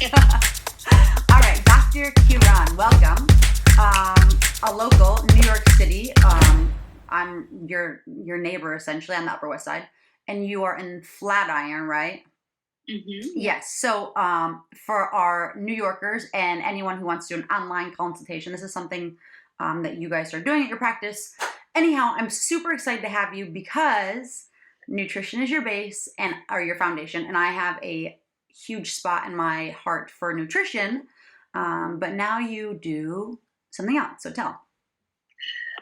All right, Dr. Kiran, welcome. A local, New York City. I'm your neighbor essentially on the Upper West Side, and you are in Flatiron, right? Mm-hmm. Yes. So, for our New Yorkers and anyone who wants to do an online consultation, this is something that you guys are doing at your practice. Anyhow, I'm super excited to have you because nutrition is your base or your foundation, and I have a huge spot in my heart for nutrition. But now you do something else. So tell.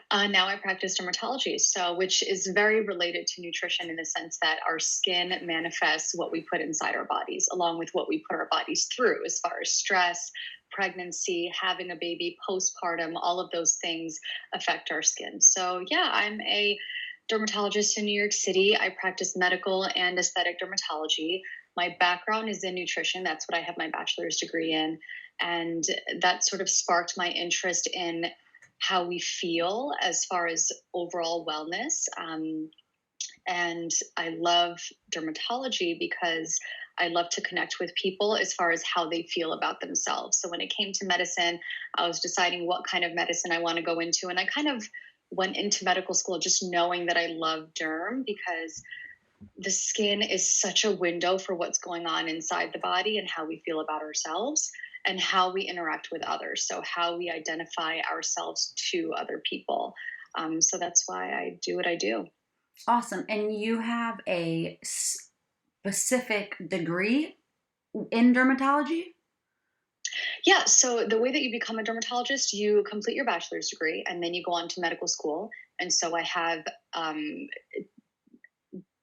Now I practice dermatology, which is very related to nutrition in the sense that our skin manifests what we put inside our bodies, along with what we put our bodies through, as far as stress, pregnancy, having a baby, postpartum. All of those things affect our skin. So yeah, I'm a dermatologist in New York City. I practice medical and aesthetic dermatology. My background is in nutrition. That's what I have my bachelor's degree in. And that sort of sparked my interest in how we feel as far as overall wellness. And I love dermatology because I love to connect with people as far as how they feel about themselves. So when it came to medicine, I was deciding what kind of medicine I want to go into. And I kind of went into medical school just knowing that I love derm because the skin is such a window for what's going on inside the body and how we feel about ourselves and how we interact with others. So how we identify ourselves to other people. So that's why I do what I do. Awesome. And you have a specific degree in dermatology? Yeah. So the way that you become a dermatologist, you complete your bachelor's degree and then you go on to medical school. And so I have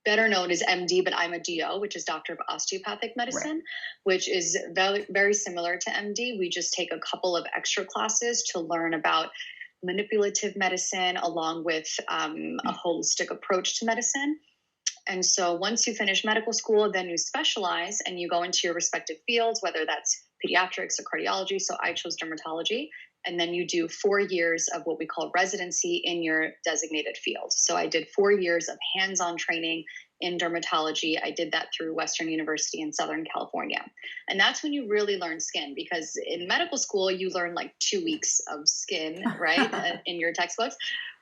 better known as MD, but I'm a DO, which is Doctor of Osteopathic Medicine, Right. which is very, very similar to MD. We just take a couple of extra classes to learn about manipulative medicine along with a holistic approach to medicine. And so once you finish medical school, then you specialize and you go into your respective fields, whether that's pediatrics or cardiology. So I chose dermatology. And then you do 4 years of what we call residency in your designated field. So I did 4 years of hands-on training in dermatology. I did that through Western University in Southern California. And that's when you really learn skin, because in medical school, you learn like 2 weeks of skin, right, in your textbooks.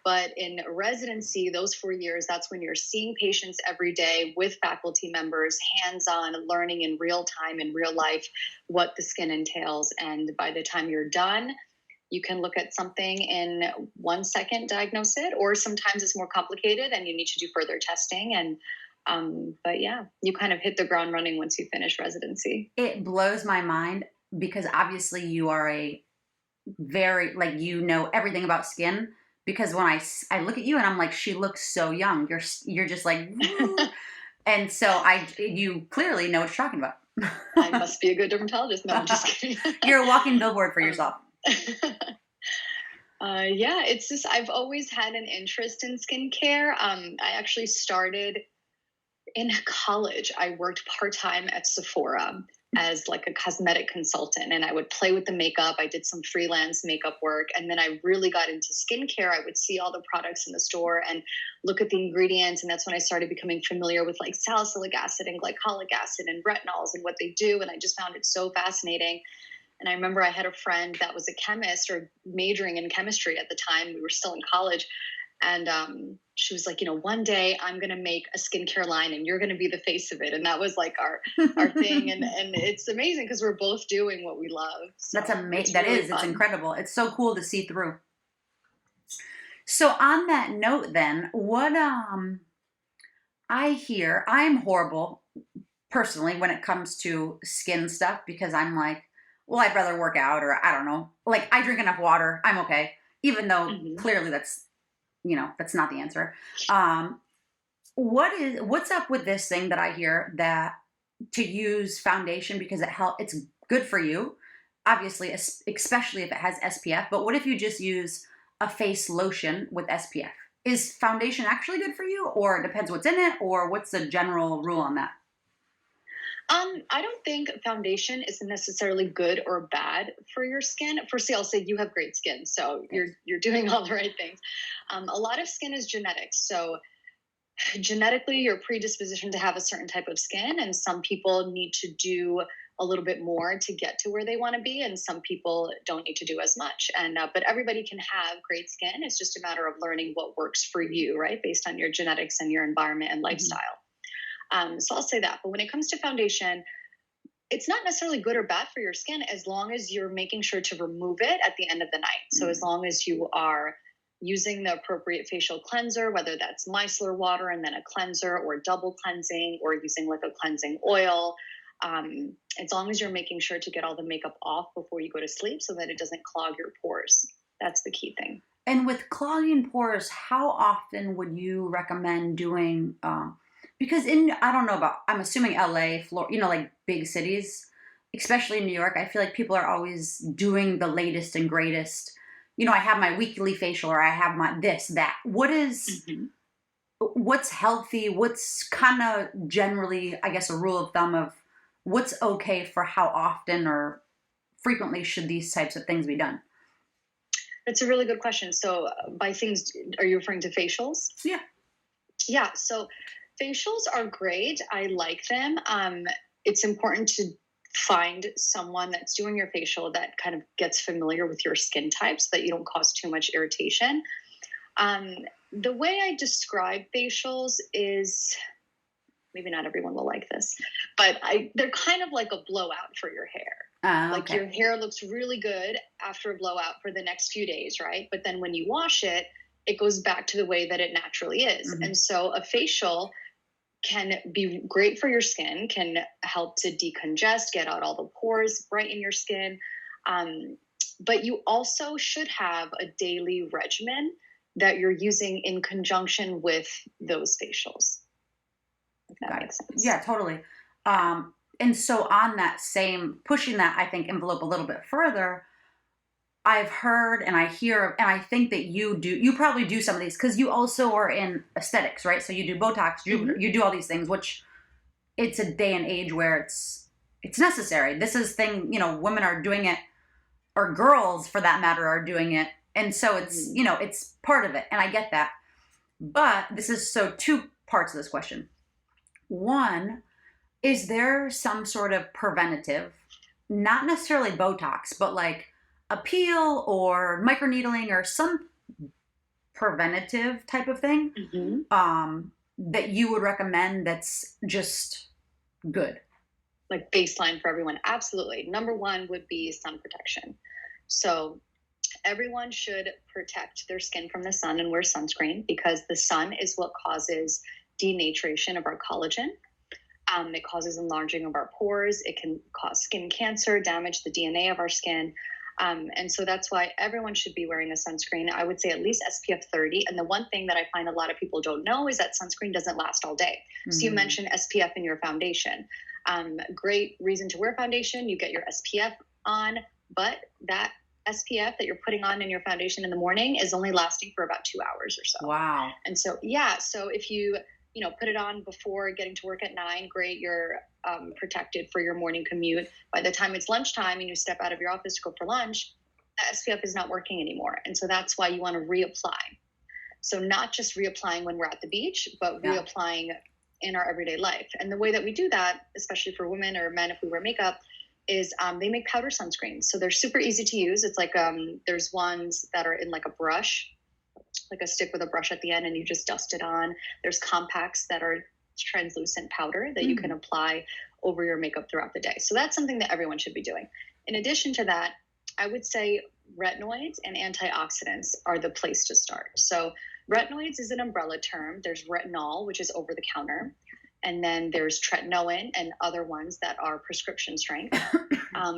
But in residency, those 4 years, that's when you're seeing patients every day with faculty members, hands-on, learning in real time, in real life, what the skin entails. And by the time you're done, you can look at something in 1 second, diagnose it, or sometimes it's more complicated and you need to do further testing. But yeah, you kind of hit the ground running once you finish residency. It blows my mind because obviously you are a very, like, you know everything about skin, because when I look at you and I'm like, she looks so young. You're just like, woo. And so you clearly know what you're talking about. I must be a good dermatologist. No, I'm just kidding. You're a walking billboard for yourself. Yeah, it's just, I've always had an interest in skincare. I actually started in college. I worked part-time at Sephora as like a cosmetic consultant, and I would play with the makeup. I did some freelance makeup work, and then I really got into skincare. I would see all the products in the store and look at the ingredients, and that's when I started becoming familiar with like salicylic acid and glycolic acid and retinols and what they do, and I just found it so fascinating. And I remember I had a friend that was a chemist or majoring in chemistry at the time. We were still in college. And she was like, one day I'm going to make a skincare line and you're going to be the face of it. And that was like our thing. And it's amazing because we're both doing what we love. So That's amazing. Really it's incredible. It's so cool to see through. So on that note then, what I'm horrible personally when it comes to skin stuff, because I'm like, well, I'd rather work out, or I don't know. Like, I drink enough water. I'm okay. Even though clearly that's not the answer. What's up with this thing that I hear that to use foundation because it's good for you, obviously, especially if it has SPF. But what if you just use a face lotion with SPF? Is foundation actually good for you, or it depends what's in it, or what's the general rule on that? I don't think foundation is necessarily good or bad for your skin. Firstly, I'll say you have great skin, so you're doing all the right things. A lot of skin is genetics, so genetically you're predispositioned to have a certain type of skin, and some people need to do a little bit more to get to where they want to be, and some people don't need to do as much. And but everybody can have great skin. It's just a matter of learning what works for you, right, based on your genetics and your environment and lifestyle. So I'll say that. But when it comes to foundation, it's not necessarily good or bad for your skin as long as you're making sure to remove it at the end of the night. So as long as you are using the appropriate facial cleanser, whether that's micellar water and then a cleanser, or double cleansing, or using like a cleansing oil, as long as you're making sure to get all the makeup off before you go to sleep so that it doesn't clog your pores. That's the key thing. And with clogging pores, how often would you recommend doing? Because I don't know about, I'm assuming LA, Florida, like big cities, especially in New York, I feel like people are always doing the latest and greatest. I have my weekly facial, or I have my this, that. What's healthy? What's kind of generally, I guess, a rule of thumb of what's okay for how often or frequently should these types of things be done? That's a really good question. So by things, are you referring to facials? Yeah. Yeah. So facials are great. I like them. It's important to find someone that's doing your facial that kind of gets familiar with your skin type so that you don't cause too much irritation. The way I describe facials is, maybe not everyone will like this, but they're kind of like a blowout for your hair. Like your hair looks really good after a blowout for the next few days, right? But then when you wash it, it goes back to the way that it naturally is. And so a facial can be great for your skin, can help to decongest, get out all the pores, brighten your skin. But you also should have a daily regimen that you're using in conjunction with those facials. If that makes sense. Yeah, totally. And so on that same, pushing that, I think, envelope a little bit further, I've heard and I hear, and I think that you probably do some of these because you also are in aesthetics, right? So you do Botox, you do all these things, which it's a day and age where it's necessary. This is women are doing it, or girls for that matter are doing it. And so it's, it's part of it. And I get that. But this is two parts of this question. One, is there some sort of preventative, not necessarily Botox, but like a peel or microneedling or some preventative type of thing that you would recommend that's just good? Like baseline for everyone? Absolutely. Number one would be sun protection. So everyone should protect their skin from the sun and wear sunscreen, because the sun is what causes denaturation of our collagen. It causes enlarging of our pores. It can cause skin cancer, damage the DNA of our skin. And so that's why everyone should be wearing a sunscreen. I would say at least SPF 30. And the one thing that I find a lot of people don't know is that sunscreen doesn't last all day. So you mentioned SPF in your foundation. Great reason to wear foundation. You get your SPF on, but that SPF that you're putting on in your foundation in the morning is only lasting for about 2 hours or so. Wow. And so, so if you put it on before getting to work at 9, great, you're protected for your morning commute. By the time it's lunchtime and you step out of your office to go for lunch, that SPF is not working anymore. And so that's why you want to reapply. So not just reapplying when we're at the beach, but reapplying in our everyday life. And the way that we do that, especially for women or men if we wear makeup, is they make powder sunscreens. So they're super easy to use. It's like there's ones that are in like a brush, like a stick with a brush at the end, and you just dust it on. There's compacts that are translucent powder that you can apply over your makeup throughout the day. So that's something that everyone should be doing. In addition to that, I would say retinoids and antioxidants are the place to start. So retinoids is an umbrella term. There's retinol, which is over the counter. And then there's tretinoin and other ones that are prescription strength.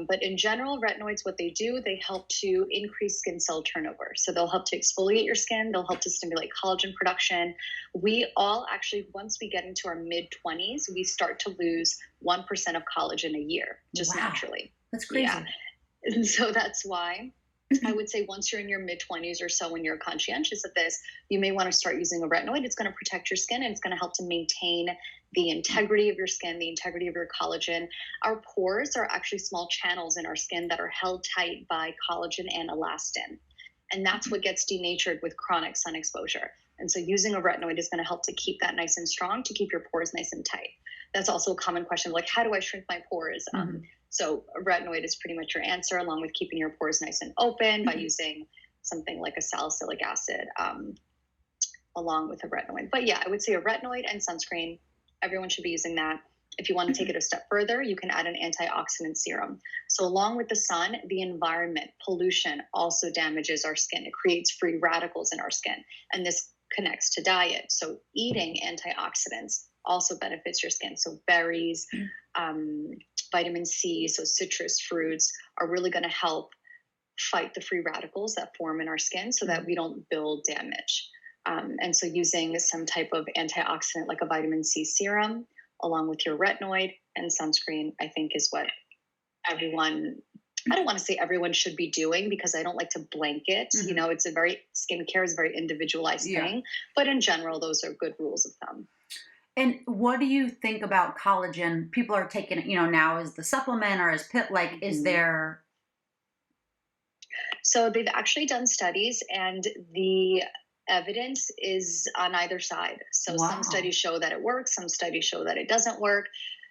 But in general, retinoids, what they do, they help to increase skin cell turnover. So they'll help to exfoliate your skin. They'll help to stimulate collagen production. We all actually, once we get into our mid-20s, we start to lose 1% of collagen a year, just naturally. That's crazy. Yeah. And so that's why I would say once you're in your mid-20s or so, when you're conscientious of this, you may want to start using a retinoid. It's going to protect your skin, and it's going to help to maintain the integrity of your skin, the integrity of your collagen. Our pores are actually small channels in our skin that are held tight by collagen and elastin. And that's what gets denatured with chronic sun exposure. And so using a retinoid is going to help to keep that nice and strong, to keep your pores nice and tight. That's also a common question, like, how do I shrink my pores? So a retinoid is pretty much your answer, along with keeping your pores nice and open by using something like a salicylic acid along with a retinoid. But yeah, I would say a retinoid and sunscreen. Everyone should be using that. If you want to take it a step further, you can add an antioxidant serum. So along with the sun, the environment, pollution also damages our skin. It creates free radicals in our skin. And this connects to diet. So eating antioxidants also benefits your skin. So berries, vitamin C, so citrus fruits are really going to help fight the free radicals that form in our skin so that we don't build damage. And so using some type of antioxidant like a vitamin C serum along with your retinoid and sunscreen, I think is what everyone, I don't want to say everyone should be doing because I don't like to blanket, you know, it's a very, skincare is a very individualized thing, but in general, those are good rules of thumb. And what do you think about collagen? People are taking it, you know, now as the supplement or as pit, like, is there? So they've actually done studies and the evidence is on either side. So some studies show that it works, some studies show that it doesn't work.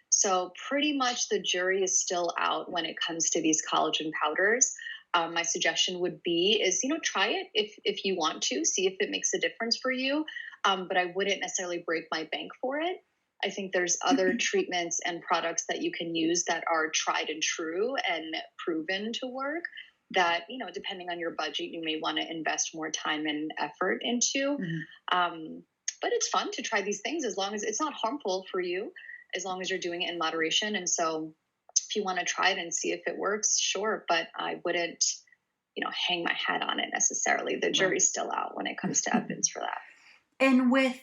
So pretty much the jury is still out when it comes to these collagen powders. My suggestion would be is, you know, try it if you want to, see if it makes a difference for you. But I wouldn't necessarily break my bank for it. I think there's other treatments and products that you can use that are tried and true and proven to work that, you know, depending on your budget, you may want to invest more time and effort into. But it's fun to try these things as long as it's not harmful for you, as long as you're doing it in moderation. And so if you want to try it and see if it works, sure. But I wouldn't, you know, hang my hat on it necessarily. The jury's still out when it comes to evidence for that. And with,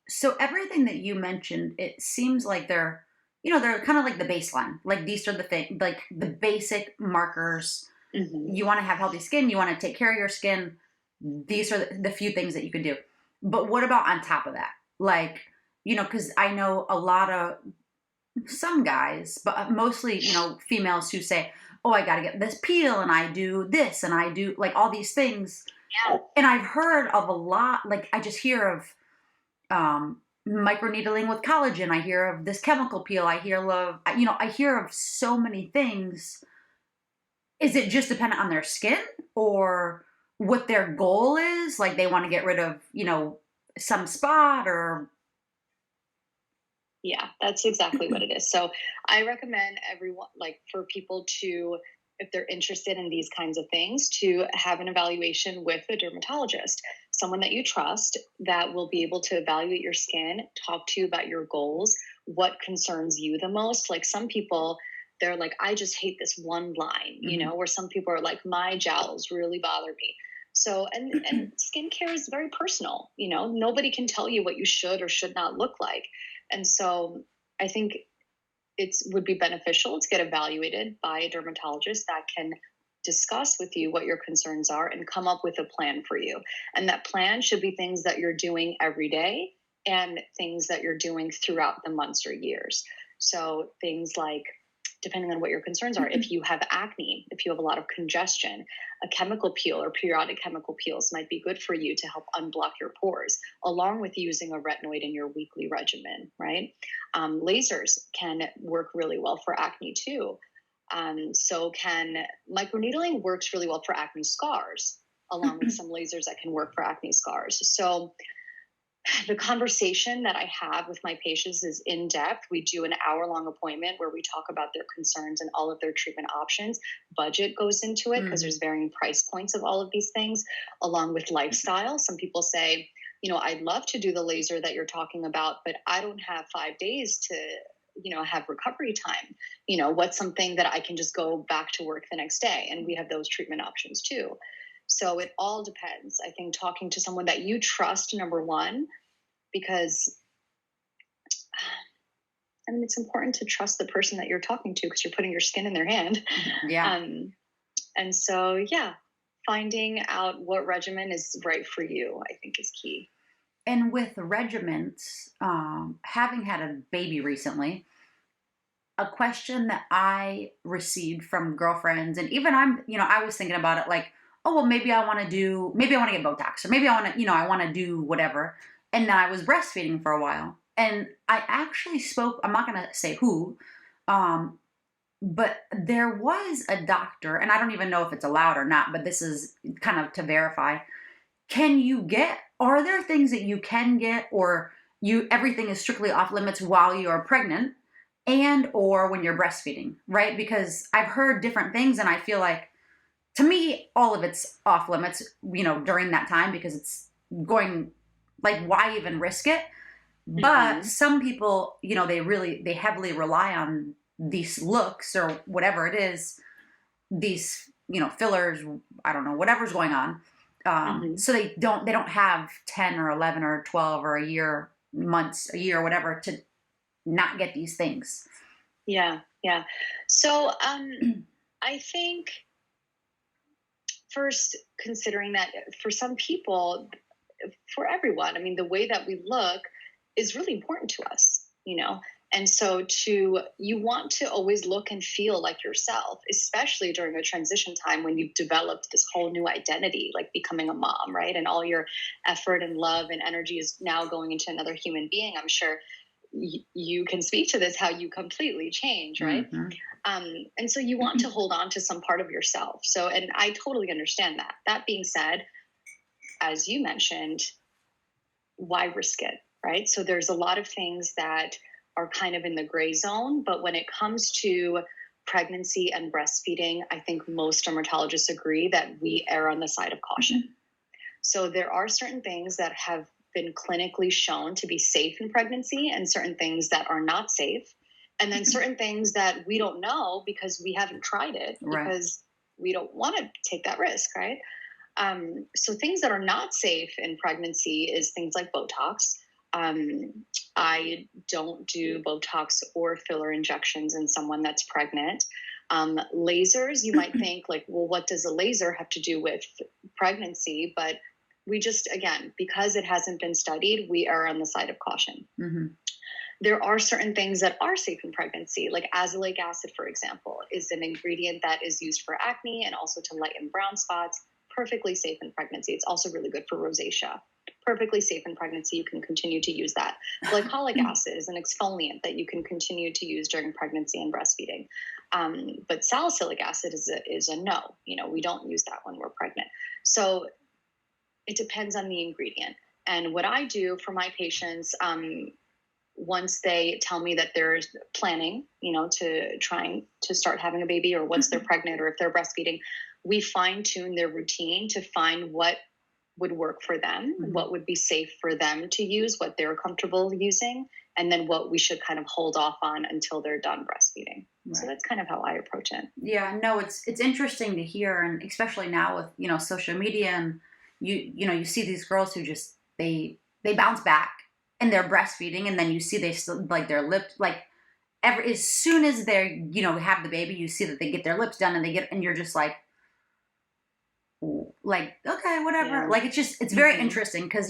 so everything that you mentioned, it seems like they're, you know, they're kind of like the baseline. Like these are the thing, like the basic markers. You want to have healthy skin. You want to take care of your skin. These are the few things that you can do. But what about on top of that? Like, you know, because I know a lot of some guys, but mostly, you know, females who say, oh, I got to get this peel and I do this and I do like all these things. Yeah. And I've heard of a lot, like I just hear of microneedling with collagen. I hear of this chemical peel. I hear I hear of so many things. Is it just dependent on their skin or what their goal is? Like they want to get rid of, you know, some spot or. Yeah, that's exactly what it is. So I recommend everyone, like for people to, if they're interested in these kinds of things, to have an evaluation with a dermatologist, someone that you trust that will be able to evaluate your skin, talk to you about your goals, what concerns you the most. Like some people, they're like, I just hate this one line, you know, where some people are like, my jowls really bother me. So, and skincare is very personal, you know, nobody can tell you what you should or should not look like. And so I think it would be beneficial to get evaluated by a dermatologist that can discuss with you what your concerns are and come up with a plan for you. And that plan should be things that you're doing every day and things that you're doing throughout the months or years. So things like, depending on what your concerns are, if you have acne, if you have a lot of congestion, a chemical peel or periodic chemical peels might be good for you to help unblock your pores, along with using a retinoid in your weekly regimen, right? Lasers can work really well for acne too. So can microneedling works really well for acne scars, along with some lasers that can work for acne scars. So the conversation that I have with my patients is in depth. We do an hour-long appointment where we talk about their concerns and all of their treatment options. Budget goes into it because there's varying price points of all of these things, along with lifestyle. Some people say, you know, I'd love to do the laser that you're talking about, but I don't have 5 days to, you know, have recovery time. You know, what's something that I can just go back to work the next day? And we have those treatment options too. So it all depends. I think talking to someone that you trust, number one, because I mean, it's important to trust the person that you're talking to because you're putting your skin in their hand. Yeah. And so, yeah, finding out what regimen is right for you, I think is key. And with regimens, having had a baby recently, a question that I received from girlfriends, and even I was thinking about it like, oh, well, maybe I want to get Botox, or maybe I want to, I want to do whatever. And then I was breastfeeding for a while. And I actually spoke, I'm not going to say who, But there was a doctor, and I don't even know if it's allowed or not, but this is kind of to verify. Are there things that you can get, or everything is strictly off limits while you're pregnant and or when you're breastfeeding, right? Because I've heard different things and I feel like, to me, all of it's off limits, during that time, because it's going, like, why even risk it? But Mm-hmm. some people, they heavily rely on these looks or whatever it is, these, fillers, I don't know, whatever's going on. Mm-hmm. So they don't have 10 or 11 or 12 or a year or whatever to not get these things. Yeah, yeah. So I think first considering that for some people, for everyone, I mean, the way that we look is really important to us, And so you want to always look and feel like yourself, especially during a transition time when you've developed this whole new identity, like becoming a mom, right? And all your effort and love and energy is now going into another human being. I'm sure you can speak to this, how you completely change, right? Mm-hmm. And so you want to hold on to some part of yourself. So, and I totally understand that. That being said, as you mentioned, why risk it, right? So there's a lot of things that are kind of in the gray zone, but when it comes to pregnancy and breastfeeding, I think most dermatologists agree that we err on the side of caution. So there are certain things that have been clinically shown to be safe in pregnancy and certain things that are not safe. And then certain things that we don't know because we haven't tried it, Right. because we don't want to take that risk, right? So things that are not safe in pregnancy is things like Botox. I don't do Botox or filler injections in someone that's pregnant. Lasers, you might think like, well, what does a laser have to do with pregnancy? But we just, again, because it hasn't been studied, we are on the side of caution. Mm-hmm. There are certain things that are safe in pregnancy, like azelaic acid, for example, is an ingredient that is used for acne and also to lighten brown spots. Perfectly safe in pregnancy. It's also really good for rosacea. Perfectly safe in pregnancy. You can continue to use that. Glycolic acid is an exfoliant that you can continue to use during pregnancy and breastfeeding. But salicylic acid is a no. We don't use that when we're pregnant. So it depends on the ingredient. And what I do for my patients, once they tell me that they're planning, to trying to start having a baby, or once they're pregnant or if they're breastfeeding, we fine tune their routine to find what would work for them, what would be safe for them to use, what they're comfortable using, and then what we should kind of hold off on until they're done breastfeeding. Right. So that's kind of how I approach it. Yeah, no, it's interesting to hear, and especially now with social media, and you see these girls who just they bounce back and they're breastfeeding, and then you see they still, like, their lips, like, as soon as they're have the baby, you see that they get their lips done, and you're just like okay, whatever. Yeah. Like, it's very interesting because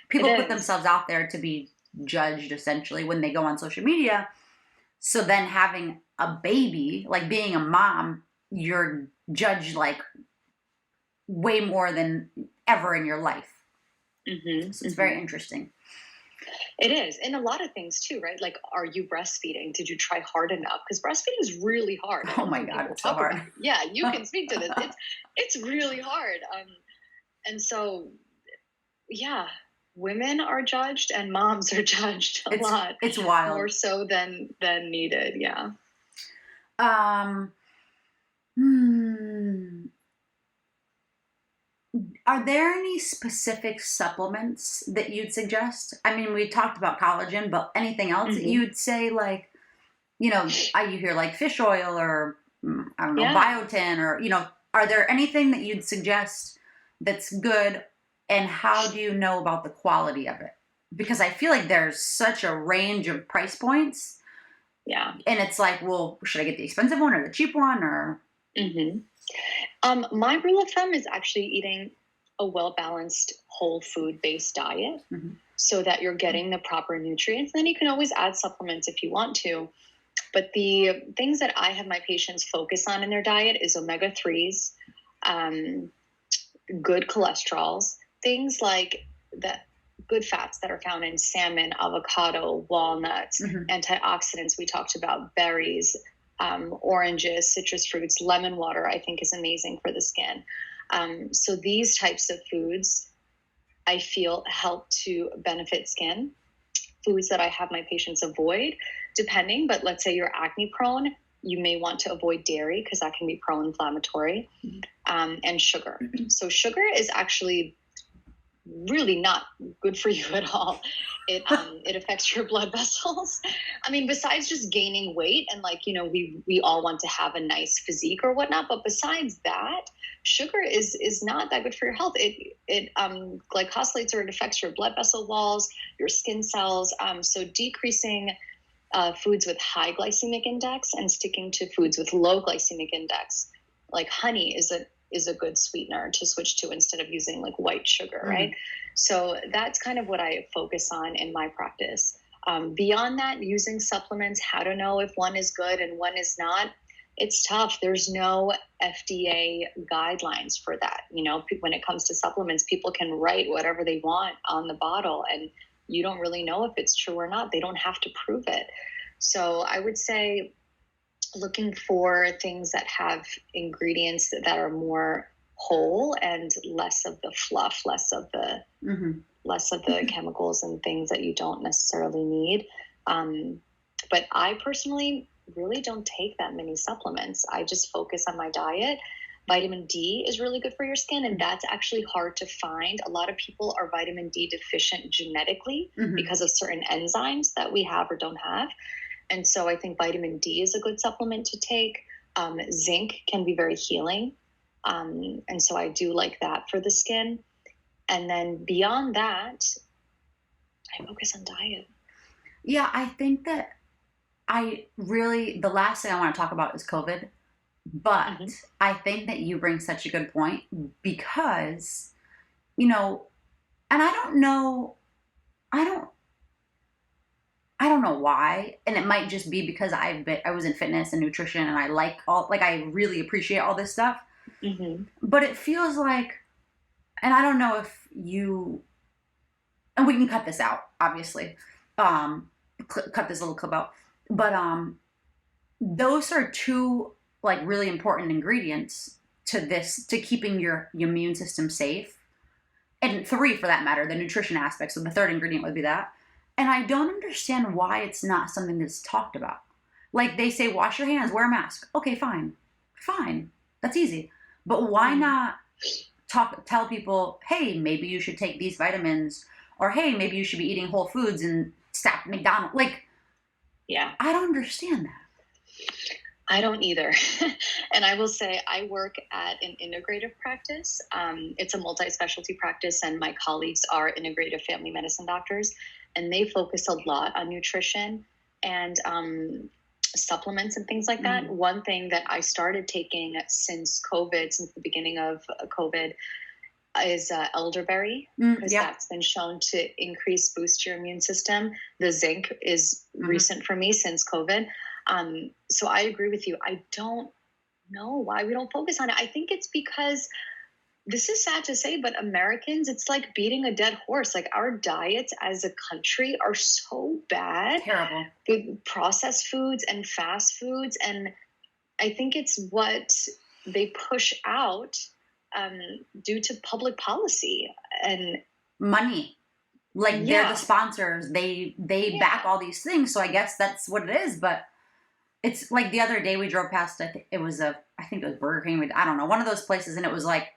people put themselves out there to be judged essentially when they go on social media. So then having a baby, like being a mom, you're judged like way more than ever in your life. Mm-hmm. So it's very interesting. It is. And a lot of things too, right? Like, are you breastfeeding? Did you try hard enough? Because breastfeeding is really hard. Oh my God, it's so hard. Yeah, you can speak to this. It's really hard. And so, yeah, women are judged and moms are judged a lot. It's wild. More so than needed, yeah. Are there any specific supplements that you'd suggest? I mean, we talked about collagen, but anything else that you'd say, like, you hear like fish oil or I don't know, biotin, or, are there anything that you'd suggest that's good, and how do you know about the quality of it? Because I feel like there's such a range of price points. Yeah. And it's like, well, should I get the expensive one or the cheap one, or? My rule of thumb is actually eating a well-balanced whole food-based diet so that you're getting the proper nutrients. Then you can always add supplements if you want to. But the things that I have my patients focus on in their diet is omega-3s, good cholesterols, things like that, good fats that are found in salmon, avocado, walnuts, antioxidants we talked about, berries, oranges, citrus fruits, lemon water, I think is amazing for the skin. So these types of foods I feel help to benefit skin. Foods that I have my patients avoid, depending, but let's say you're acne prone, you may want to avoid dairy because that can be pro-inflammatory, and sugar. So sugar is actually really not good for you at all. It affects your blood vessels. I mean, besides just gaining weight and like, we all want to have a nice physique or whatnot, but besides that, sugar is not that good for your health. It glycosylates, or it affects your blood vessel walls, your skin cells. So decreasing foods with high glycemic index and sticking to foods with low glycemic index, like honey is a good sweetener to switch to instead of using like white sugar, right? So that's kind of what I focus on in my practice. Beyond that, using supplements, how to know if one is good and one is not, it's tough. There's no FDA guidelines for that. When it comes to supplements, people can write whatever they want on the bottle, and you don't really know if it's true or not. They don't have to prove it. So I would say looking for things that have ingredients that are more whole and less of the fluff, less of the chemicals and things that you don't necessarily need. But I personally really don't take that many supplements. I just focus on my diet. Vitamin D is really good for your skin, and that's actually hard to find. A lot of people are vitamin D deficient genetically because of certain enzymes that we have or don't have. And so I think vitamin D is a good supplement to take. Zinc can be very healing. And so I do like that for the skin. And then beyond that, I focus on diet. Yeah, I think that the last thing I want to talk about is COVID. But I think that you bring such a good point because, and I don't know why, and it might just be because I was in fitness and nutrition and I really appreciate all this stuff. But it feels like, and I don't know if and we can cut this out, obviously, cut this little clip out, but those are two like really important ingredients to keeping your immune system safe, and 3 for that matter, the nutrition aspect. So the 3rd ingredient would be that. And I don't understand why it's not something that's talked about. Like they say, wash your hands, wear a mask. Okay, fine. That's easy. But why not tell people, hey, maybe you should take these vitamins, or hey, maybe you should be eating whole foods and stop McDonald's. Like, yeah, I don't understand that. I don't either. And I will say I work at an integrative practice. It's a multi-specialty practice, and my colleagues are integrative family medicine doctors, and they focus a lot on nutrition and supplements and things like that. One thing that I started taking since the beginning of COVID, is elderberry, because that's been shown to boost your immune system. The zinc is recent for me since COVID. So I agree with you. I don't know why we don't focus on it. I think it's because, this is sad to say, but Americans, it's like beating a dead horse. Like our diets as a country are so bad. Terrible. With processed foods and fast foods. And I think it's what they push out due to public policy and money. Like they're the sponsors. They back all these things. So I guess that's what it is. But it's like the other day we drove past, I think it was Burger King. I don't know, one of those places, and it was like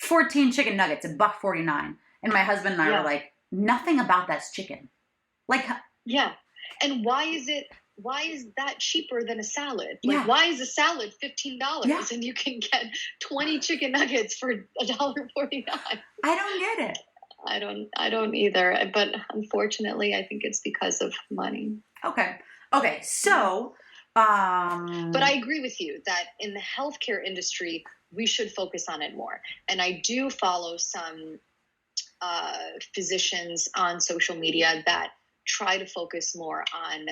14 chicken nuggets, $1.49. And my husband and I were like, nothing about that's chicken. Like, yeah. And why is that cheaper than a salad? Like, why is a salad $15 and you can get 20 chicken nuggets for $1.49? I don't get it. I don't either. But unfortunately, I think it's because of money. Okay. So, but I agree with you that in the healthcare industry, we should focus on it more. And I do follow some physicians on social media that try to focus more on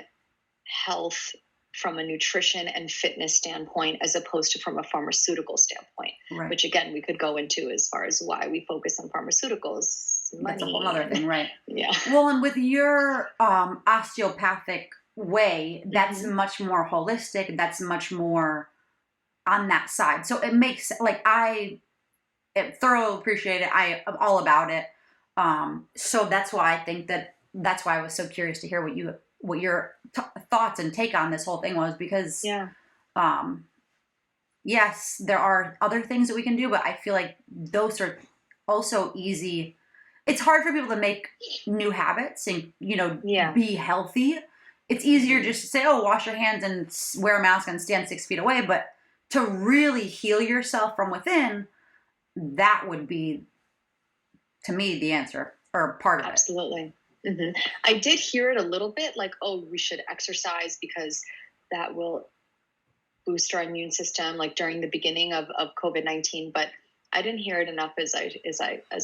health from a nutrition and fitness standpoint, as opposed to from a pharmaceutical standpoint, which again, we could go into as far as why we focus on pharmaceuticals. Money. That's a whole other thing, right? Yeah. Well, and with your osteopathic way, that's much more holistic. That's much more on that side. So it makes, like, I thoroughly appreciate it. I am all about it. So that's why I think that's why I was so curious to hear what your thoughts and take on this whole thing was, because yes, there are other things that we can do, but I feel like those are also easy. It's hard for people to make new habits and, be healthy. It's easier just to say, oh, wash your hands and wear a mask and stand 6 feet away. But to really heal yourself from within, that would be, to me, the answer, or part of it. Absolutely. I did hear it a little bit, like, oh, we should exercise because that will boost our immune system, like during the beginning of COVID-19, but I didn't hear it enough as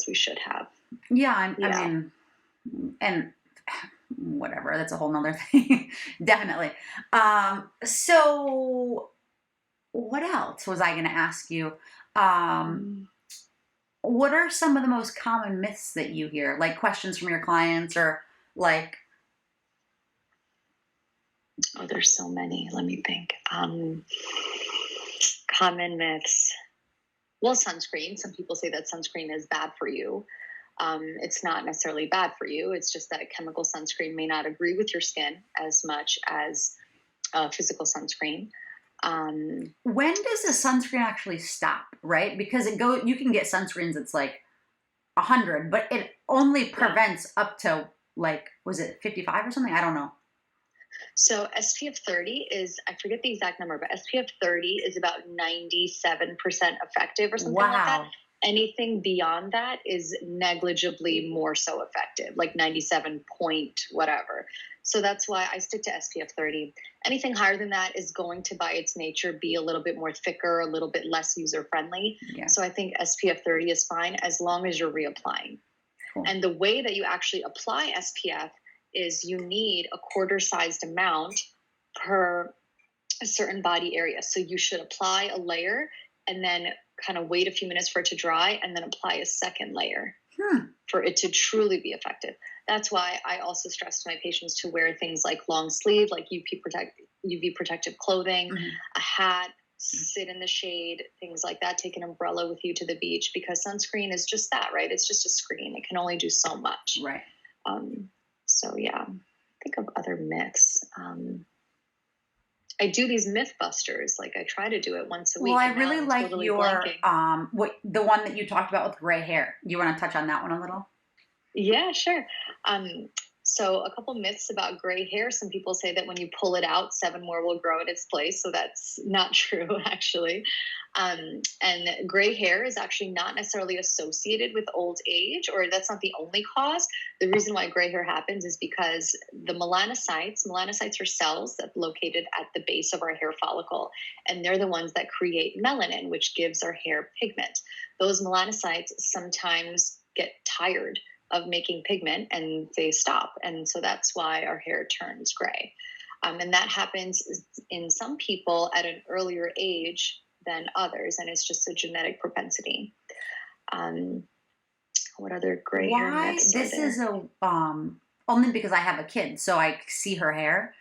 we should have. I mean, and whatever, that's a whole nother thing. Definitely. So what else was I going to ask you? What are some of the most common myths that you hear, like questions from your clients, or like? Oh, there's so many. Let me think. Common myths. Well, sunscreen. Some people say that sunscreen is bad for you. It's not necessarily bad for you. It's just that chemical sunscreen may not agree with your skin as much as physical sunscreen. When does the sunscreen actually stop, right? Because you can get sunscreens that's like 100, but it only prevents up to, like, was it 55 or something? I don't know. So SPF 30 is, I forget the exact number, but SPF 30 is about 97% effective or something like that. Anything beyond that is negligibly more so effective, like 97 point whatever. So that's why I stick to SPF 30. Anything higher than that is going to, by its nature, be a little bit more thicker, a little bit less user-friendly. Yeah. So I think SPF 30 is fine as long as you're reapplying. Cool. And the way that you actually apply SPF is you need a quarter-sized amount per a certain body area. So you should apply a layer and then kind of wait a few minutes for it to dry and then apply a second layer for it to truly be effective. That's why I also stress to my patients to wear things like long sleeve, like UV protective clothing, a hat, sit in the shade, things like that. Take an umbrella with you to the beach, because sunscreen is just that, right? It's just a screen. It can only do so much. Right. So yeah, think of other myths. I do these myth busters. Like, I try to do it once a week. Well, I really like totally your, the one that you talked about with gray hair. You want to touch on that one a little? Yeah, sure. So a couple myths about gray hair. Some people say that when you pull it out, 7 more will grow in its place. So that's not true, actually. And gray hair is actually not necessarily associated with old age, or that's not the only cause. The reason why gray hair happens is because the melanocytes are cells that are located at the base of our hair follicle, and they're the ones that create melanin, which gives our hair pigment. Those melanocytes sometimes get tired of making pigment and they stop. And so that's why our hair turns gray. And that happens in some people at an earlier age than others. And it's just a genetic propensity. What other gray hair myths this are there? Is only because I have a kid, so I see her hair.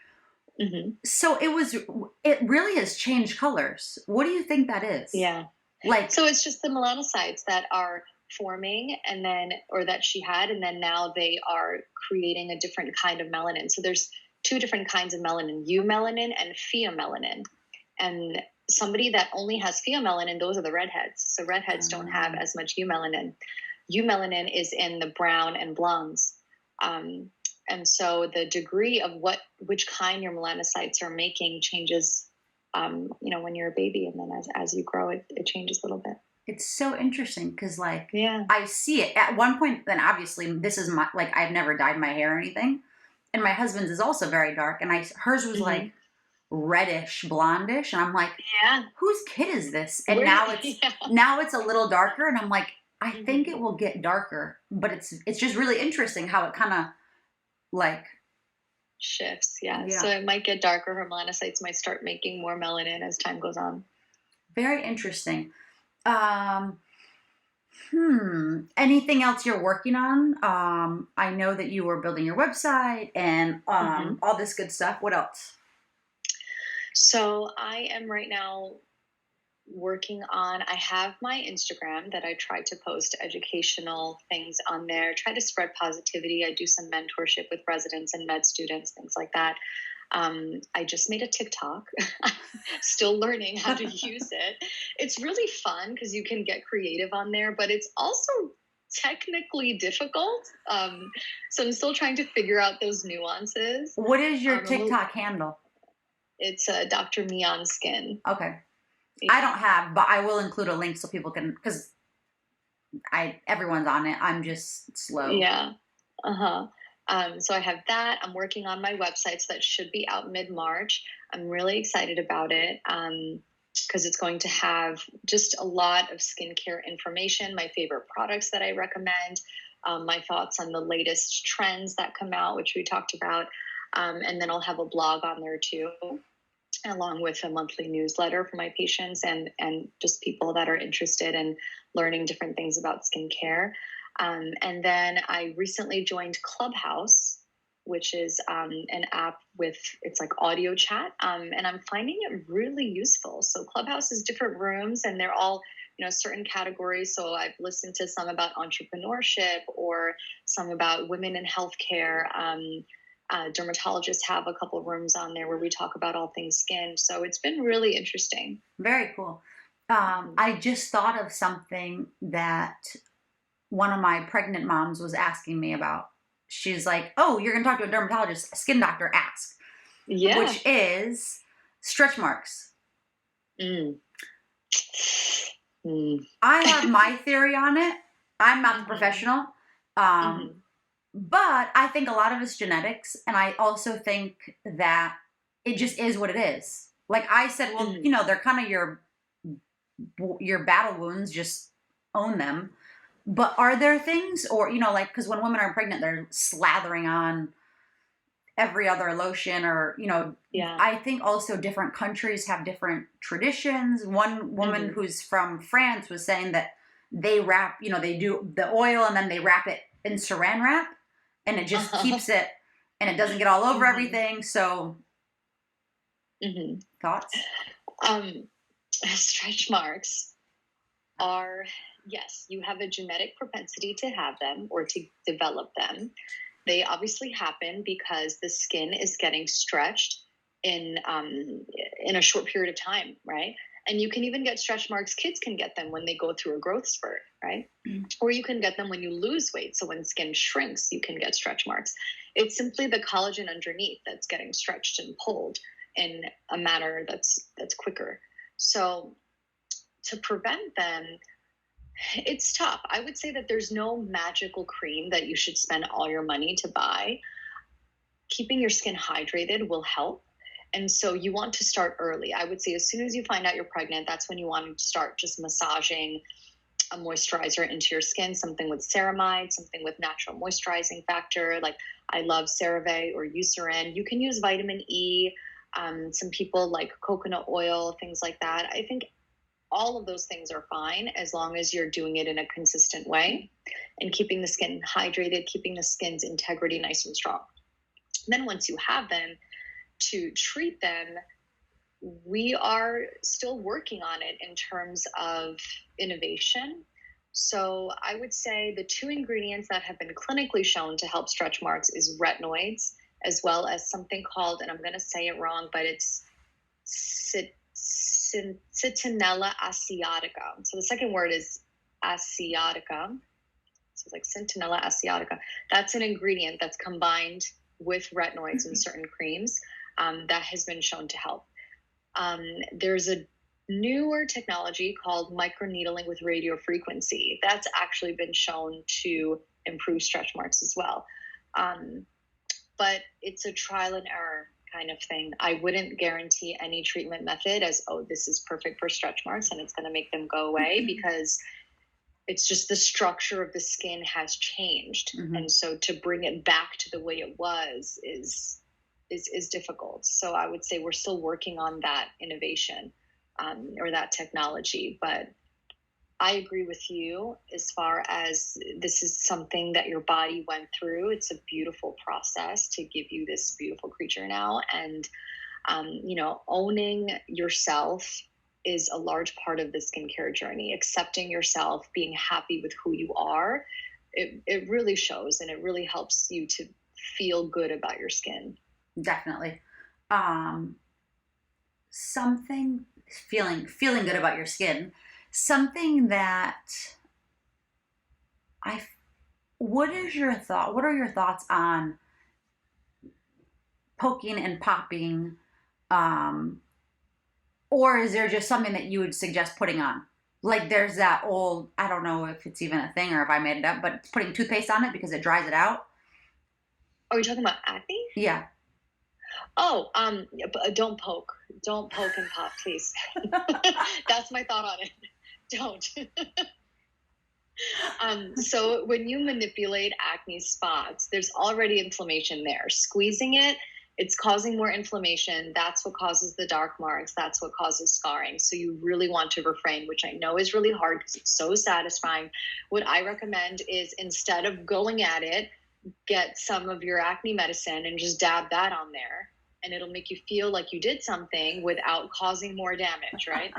So it really has changed colors. What do you think that is? Yeah. So it's just the melanocytes that are forming, and then, or that she had, and then now they are creating a different kind of melanin. So there's 2 different kinds of melanin, eumelanin and pheomelanin. And somebody that only has pheomelanin, those are the redheads. So redheads don't have as much eumelanin. Eumelanin is in the brown and blondes. And so the degree of which kind your melanocytes are making changes, when you're a baby, and then as you grow, it changes a little bit. It's so interesting because, like, I see it at one point. Then obviously, this is my, like, I've never dyed my hair or anything, and my husband's is also very dark, and hers was like reddish, blondish, and I'm like, whose kid is this? And now it's a little darker, and I'm like, I think it will get darker, but it's just really interesting how it kind of like shifts. Yeah, so it might get darker. Her melanocytes might start making more melanin as time goes on. Very interesting. Anything else you're working on? I know that you were building your website and Mhm. all this good stuff. What else? So I am right now working on, I have my Instagram that I try to post educational things on there, try to spread positivity. I do some mentorship with residents and med students, things like that. I just made a TikTok. Still learning how to use it. It's really fun because you can get creative on there, but it's also technically difficult. So I'm still trying to figure out those nuances. What is your I'm a little, TikTok handle? it's Dr. Mian Skin. Okay. I don't Yeah. have, but I will include a link so people can, because everyone's on it. I'm just slow. Yeah. Uh-huh. So I have that. I'm working on my website, so that should be out mid-March. I'm really excited about it because it's going to have just a lot of skincare information, my favorite products that I recommend, my thoughts on the latest trends that come out, which we talked about. And then I'll have a blog on there too, along with a monthly newsletter for my patients and just people that are interested in learning different things about skincare. And then I recently joined Clubhouse, which is an app with, it's like audio chat, and I'm finding it really useful. So Clubhouse is different rooms, and they're all, certain categories. So I've listened to some about entrepreneurship or some about women in healthcare. Dermatologists have a couple of rooms on there where we talk about all things skin. So it's been really interesting. Very cool. Mhm. I just thought of something that one of my pregnant moms was asking me about. She's like, "Oh, you're going to talk to a dermatologist, a skin doctor, ask," Yeah. which is stretch marks. Mm. Mm. I have my theory on it. I'm not the Mhm. professional. Um, Mhm. but I think a lot of it's genetics. And I also think that it just is what it is. Like I said, well, Mhm. they're kind of your battle wounds, just own them. But are there things, or, like, because when women are pregnant, they're slathering on every other lotion, or, Yeah. I think also different countries have different traditions. One woman Mhm. who's from France was saying that they wrap, they do the oil and then they wrap it in saran wrap and it just Uh-huh. keeps it and it doesn't get all over Mhm. everything. So, Mhm. thoughts? Um, stretch marks are, yes, you have a genetic propensity to have them or to develop them. They obviously happen because the skin is getting stretched in in a short period of time, right? And you can even get stretch marks. Kids can get them when they go through a growth spurt, right? Or you can get them when you lose weight. So when skin shrinks, you can get stretch marks. It's simply the collagen underneath that's getting stretched and pulled in a manner that's quicker. So to prevent them, it's tough. I would say that there's no magical cream that you should spend all your money to buy. Keeping your skin hydrated will help. And so you want to start early. I would say as soon as you find out you're pregnant, that's when you want to start just massaging a moisturizer into your skin, something with ceramide, something with natural moisturizing factor. Like I love CeraVe or Eucerin. You can use vitamin E. Some people like coconut oil, things like that. I think all of those things are fine as long as you're doing it in a consistent way and keeping the skin hydrated, keeping the skin's integrity nice and strong. Then once you have them, to treat them, we are still working on it in terms of innovation. So I would say the two ingredients that have been clinically shown to help stretch marks is retinoids, as well as something called, and I'm going to say it wrong, but it's Citinella asiatica. So the second word is asiatica. So it's like Centinella asiatica. That's an ingredient that's combined with retinoids in certain creams that has been shown to help. There's a newer technology called microneedling with radiofrequency. That's actually been shown to improve stretch marks as well. But it's a trial and error kind of thing. I wouldn't guarantee any treatment method as, oh, this is perfect for stretch marks and it's going to make them go away, because it's just the structure of the skin has changed. Mm-hmm. And so to bring it back to the way it was is difficult. So I would say we're still working on that innovation or that technology, but I agree with you as far as this is something that your body went through. It's a beautiful process to give you this beautiful creature now. And, owning yourself is a large part of the skincare journey. Accepting yourself, being happy with who you are, it really shows, and it really helps you to feel good about your skin. Definitely. Um, something feeling good about your skin. Something that I what is your thought? What are your thoughts on poking and popping? Um, or is there just something that you would suggest putting on? Like there's that old, I don't know if it's even a thing or if I made it up, but putting toothpaste on it because it dries it out. Are we talking about acne? Yeah. Oh, don't poke. Don't poke and pop, please. That's my thought on it. Don't. So when you manipulate acne spots, there's already inflammation there. Squeezing it, it's causing more inflammation. That's what causes the dark marks. That's what causes scarring. So you really want to refrain, which I know is really hard because it's so satisfying. What I recommend is, instead of going at it, get some of your acne medicine and just dab that on there. And it'll make you feel like you did something without causing more damage, right?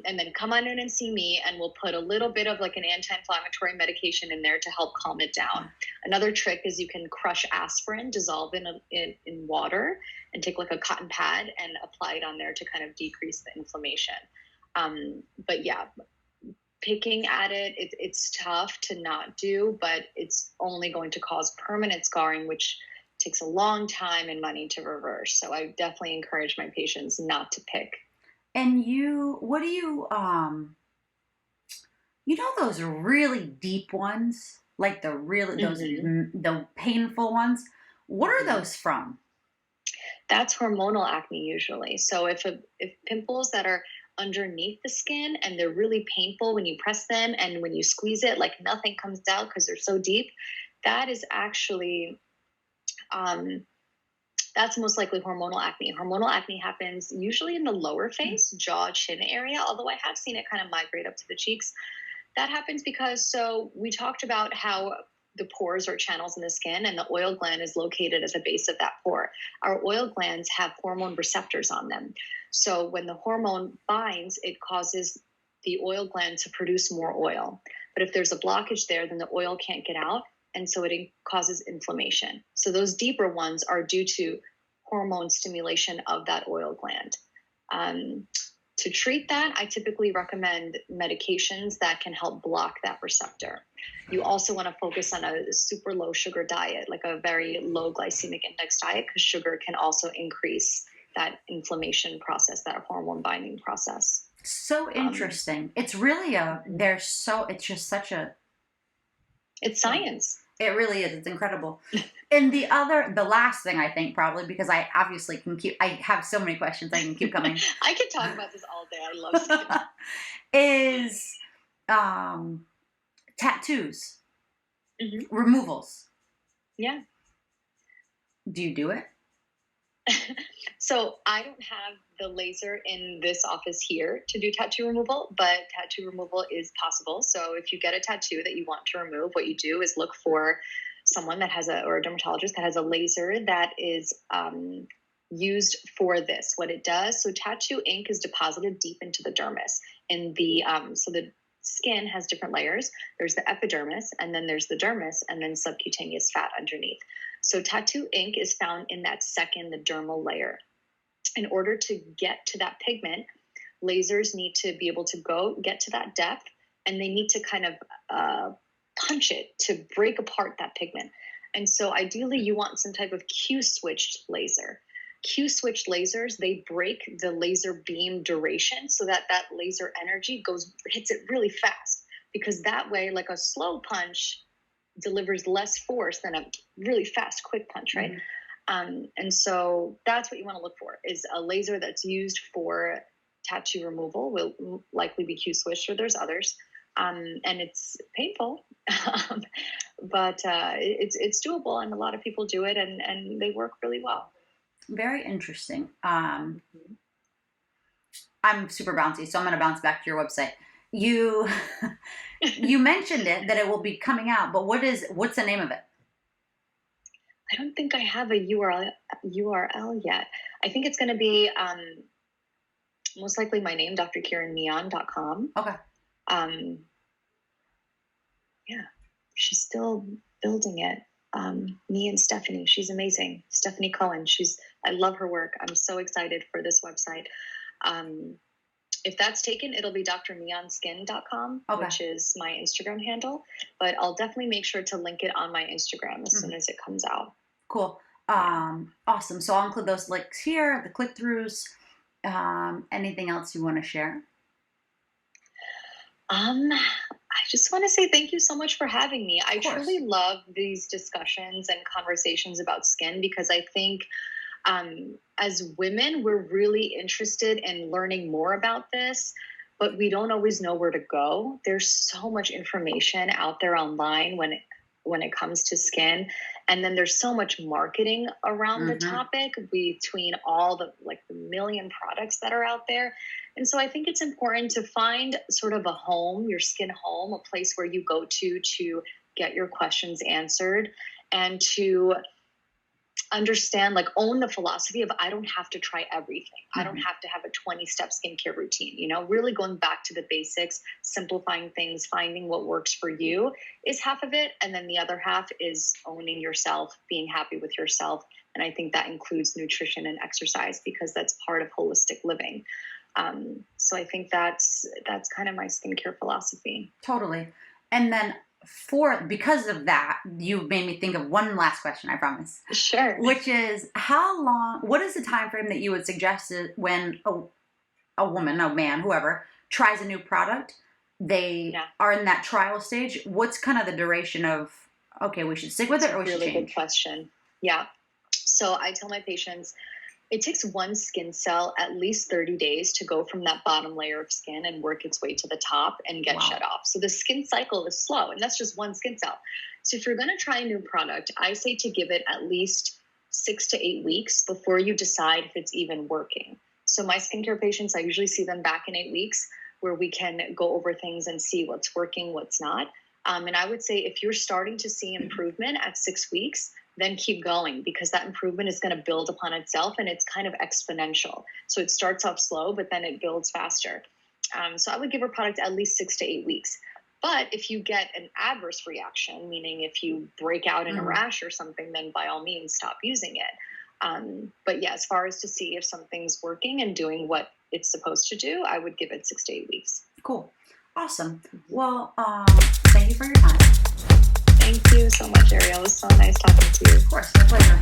And then come on in and see me, and we'll put a little bit of like an anti-inflammatory medication in there to help calm it down. Another trick is you can crush aspirin, dissolve in water, and take like a cotton pad and apply it on there to kind of decrease the inflammation. But yeah, picking at it, it's tough to not do, but it's only going to cause permanent scarring, which takes a long time and money to reverse. So I definitely encourage my patients not to pick. And what do you know those really deep ones? Like the really, those, Mm-hmm. the painful ones? What are Mm-hmm. those from? That's hormonal acne usually. So if pimples that are underneath the skin and they're really painful when you press them, and when you squeeze it, like nothing comes out because they're so deep, that is actually um, that's most likely hormonal acne. Hormonal acne happens usually in the lower face, jaw, chin area, although I have seen it kind of migrate up to the cheeks. That happens because, so we talked about how the pores are channels in the skin, and the oil gland is located at the base of that pore. Our oil glands have hormone receptors on them. So when the hormone binds, it causes the oil gland to produce more oil. But if there's a blockage there, then the oil can't get out. And so it causes inflammation. So those deeper ones are due to hormone stimulation of that oil gland. Um, to treat that, I typically recommend medications that can help block that receptor. You also want to focus on a super low sugar diet, like a very low glycemic index diet, because sugar can also increase that inflammation process, that hormone binding process. So interesting. It's really it's just such it's science. it really is. It's incredible. And the last thing I think probably, because I obviously I have so many questions, I can keep coming. I could talk about this all day. I love skin. Is tattoos, removals. Yeah. Do you do it? So I don't have the laser in this office here to do tattoo removal, but tattoo removal is possible. So if you get a tattoo that you want to remove, what you do is look for someone that has or a dermatologist that has a laser that is used for this. What it does, so tattoo ink is deposited deep into the dermis, and so the skin has different layers. There's the epidermis, and then there's the dermis, and then subcutaneous fat underneath. So tattoo ink is found in that the dermal layer. In order to get to that pigment, lasers need to be able to get to that depth, and they need to kind of punch it to break apart that pigment. And so ideally you want some type of Q-switched laser. Q-switched lasers, they break the laser beam duration so that laser energy hits it really fast, because that way, like a slow punch delivers less force than a really fast, quick punch, right? And so that's what you want to look for, is a laser that's used for tattoo removal. Will likely be Q-switched, or there's others. And it's painful, but it's doable, and a lot of people do it, and they work really well. Very interesting. I'm super bouncy, so I'm going to bounce back to your website. you you mentioned it that it will be coming out, but what's the name of it? I don't think I have a URL yet. I think it's going to be most likely my name, drkiranmian.com. Okay. Yeah, she's still building it. Me and Stephanie, she's amazing. Stephanie Cohen, I love her work. I'm so excited for this website. If that's taken, it'll be drmianskin.com, Okay. which is my Instagram handle. But I'll definitely make sure to link it on my Instagram as soon as it comes out. Cool. Yeah. Awesome. So I'll include those links here, the click-throughs. Anything else you want to share? I just want to say thank you so much for having me. I Of course. truly love these discussions and conversations about skin because I think as women, we're really interested in learning more about this, but we don't always know where to go. There's so much information out there online when it comes to skin. And then there's so much marketing around the topic between all the million products that are out there. And so I think it's important to find sort of a home, your skin home, a place where you go to get your questions answered and to understand, own the philosophy of I don't have to try everything. I don't have to have a 20-step skincare routine, really going back to the basics, simplifying things, finding what works for you is half of it. And then the other half is owning yourself, being happy with yourself. And I think that includes nutrition and exercise because that's part of holistic living. So I think that's kind of my skincare philosophy. Totally. And then because of that, you made me think of one last question, I promise. Sure. Which is what is the time frame that you would suggest when a woman, a man, whoever, tries a new product? They are in that trial stage. What's kind of the duration of, okay, we should stick with it or we should change? Really good question. Yeah. So I tell my patients, it takes one skin cell at least 30 days to go from that bottom layer of skin and work its way to the top and get shut off. So the skin cycle is slow, and that's just one skin cell. So if you're going to try a new product, I say to give it at least 6 to 8 weeks before you decide if it's even working. So my skincare patients, I usually see them back in 8 weeks where we can go over things and see what's working, what's not. And I would say if you're starting to see improvement at 6 weeks, then keep going because that improvement is going to build upon itself and it's kind of exponential. So it starts off slow, but then it builds faster. So I would give a product at least 6 to 8 weeks. But if you get an adverse reaction, meaning if you break out in a rash or something, then by all means stop using it. But yeah, as far as to see if something's working and doing what it's supposed to do, I would give it 6 to 8 weeks. Cool. Awesome. Well, thank you for your time. Thank you so much, Arielle. It was so nice talking to you. Of course, my pleasure.